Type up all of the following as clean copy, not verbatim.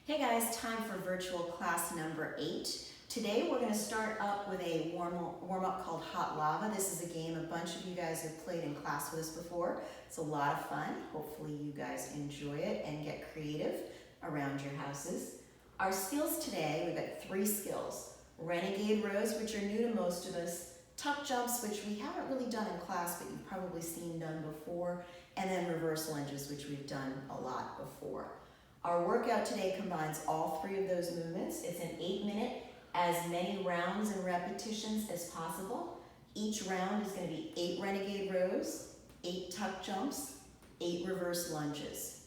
Hey guys, time for virtual class number 8. Today we're going to start up with a warm-up called Hot Lava. This is a game a bunch of you guys have played in class with us before. It's a lot of fun. Hopefully you guys enjoy it and get creative around your houses. Our skills today, we've got 3 skills. Renegade rows, which are new to most of us. Tuck jumps, which we haven't really done in class, but you've probably seen done before. And then reverse lunges, which we've done a lot before. Our workout today combines all 3 of those movements. It's an 8-minute, as many rounds and repetitions as possible. Each round is going to be 8 renegade rows, 8 tuck jumps, 8 reverse lunges.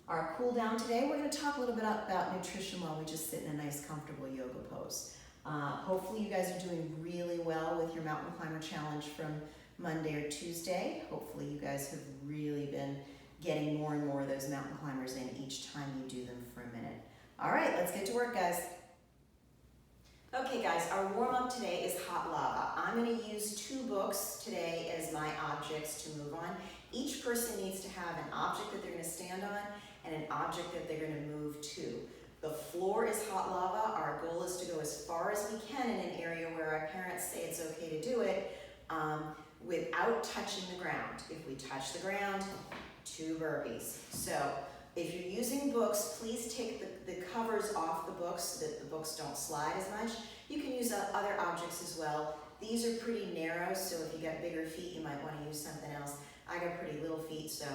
Our cool down today, we're going to talk a little bit about nutrition while we just sit in a nice, comfortable yoga pose. Hopefully you guys are doing really well with your Mountain Climber Challenge from Monday or Tuesday. Hopefully you guys have really been getting more and more of those mountain climbers in each time you do them for a minute. All right, let's get to work, guys. Okay, guys, our warm-up today is Hot Lava. I'm going to use 2 books today as my objects to move on. Each person needs to have an object that they're going to stand on and an object that they're going to move to. The floor is hot lava. Our goal is to go as far as we can in an area where our parents say it's okay to do it without touching the ground. If we touch the ground, 2 burpees. So if you're using books, please take the covers off the books so that the books don't slide as much. You can use other objects as well. These are pretty narrow, so if you got bigger feet, you might want to use something else. I got pretty little feet, so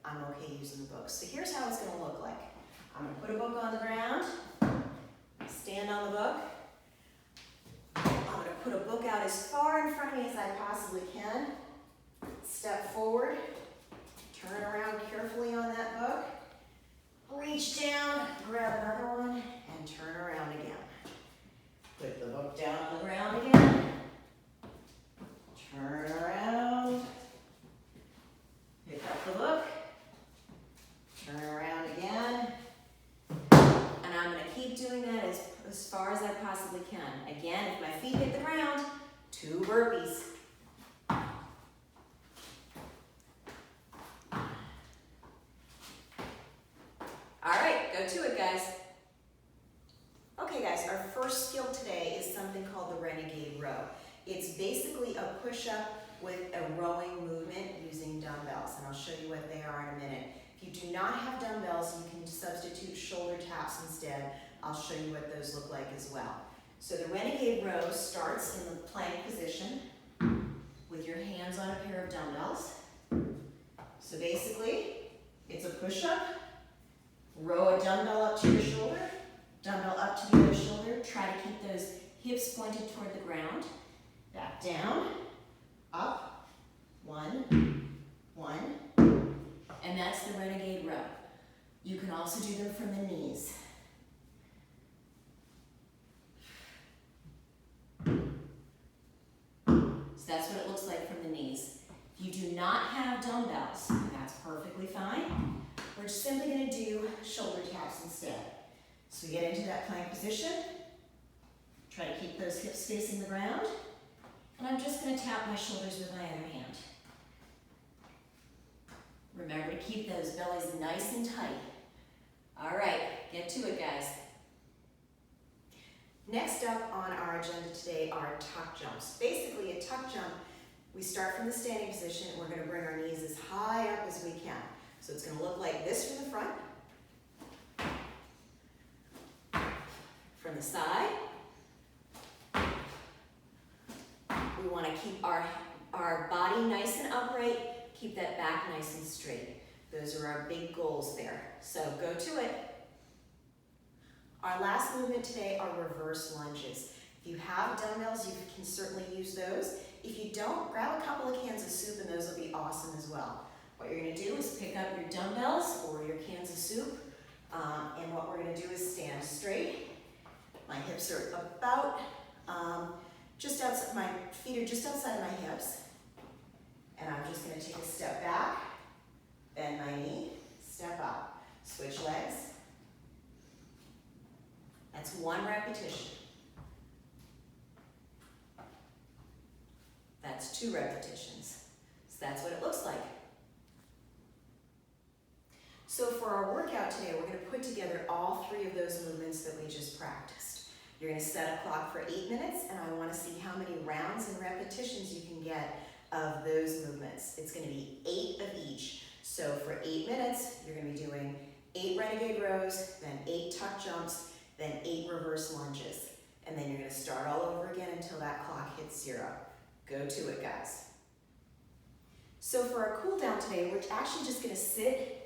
I'm okay using the books. So here's how it's going to look like. I'm going to put a book on the ground, stand on the book. I'm going to put a book out as far in front of me as I possibly can. Step forward. Turn around carefully on that book, reach down, grab another one, and turn around again. Put the book down on the ground again, turn around, pick up the book, turn around again, and I'm going to keep doing that as far as I possibly can. Again, if my feet hit the ground, 2 burpees. To it, guys. Okay, guys, our first skill today is something called the renegade row. It's basically a push-up with a rowing movement using dumbbells, and I'll show you what they are in a minute. If you do not have dumbbells, you can substitute shoulder taps instead. I'll show you what those look like as well. So the renegade row starts in the plank position with your hands on a pair of dumbbells. So basically, it's a push-up. Row a dumbbell up to your shoulder, dumbbell up to the other shoulder. Try to keep those hips pointed toward the ground. Back down, up, 1, 1, and that's the renegade row. You can also do them from the knees. So that's what it looks like from the knees. If you do not have dumbbells, that's perfectly fine. We're just simply going to do shoulder taps instead. So get into that plank position. Try to keep those hips facing the ground. And I'm just going to tap my shoulders with my other hand. Remember to keep those bellies nice and tight. All right, get to it, guys. Next up on our agenda today are tuck jumps. Basically, a tuck jump, we start from the standing position and we're going to bring our knees as high up as we can. So it's going to look like this from the front, from the side. We want to keep our body nice and upright, keep that back nice and straight. Those are our big goals there. So go to it. Our last movement today are reverse lunges. If you have dumbbells, you can certainly use those. If you don't, grab a couple of cans of soup and those will be awesome as well. What you're going to do is pick up your dumbbells or your cans of soup, and what we're going to do is stand straight. My hips are about just outside, my feet are just outside of my hips, and I'm just going to take a step back, bend my knee, step up, switch legs. That's 1 repetition. That's 2 repetitions. So that's what it looks like. So for our workout today, we're going to put together all 3 of those movements that we just practiced. You're going to set a clock for 8 minutes, and I want to see how many rounds and repetitions you can get of those movements. It's going to be 8 of each. So for 8 minutes, you're going to be doing 8 renegade rows, then 8 tuck jumps, then 8 reverse lunges. And then you're going to start all over again until that clock hits 0. Go to it, guys. So for our cool down today, we're actually just going to sit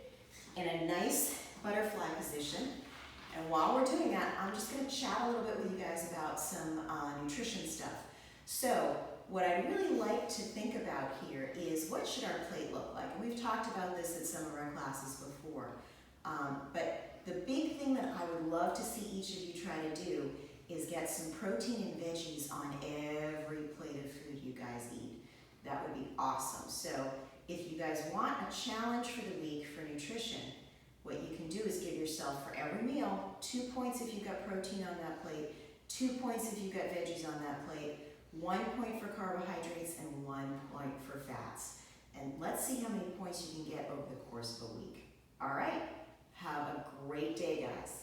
in a nice butterfly position. And while we're doing that, I'm just going to chat a little bit with you guys about some nutrition stuff. So what I'd really like to think about here is, what should our plate look like? And we've talked about this at some of our classes before. But the big thing that I would love to see each of you try to do is get some protein and veggies on every plate of food you guys eat. That would be awesome. So if you guys want a challenge for the week for nutrition, what you can do is give yourself for every meal 2 points if you've got protein on that plate, 2 points if you've got veggies on that plate, 1 point for carbohydrates, and 1 point for fats. And let's see how many points you can get over the course of a week. All right, have a great day, guys.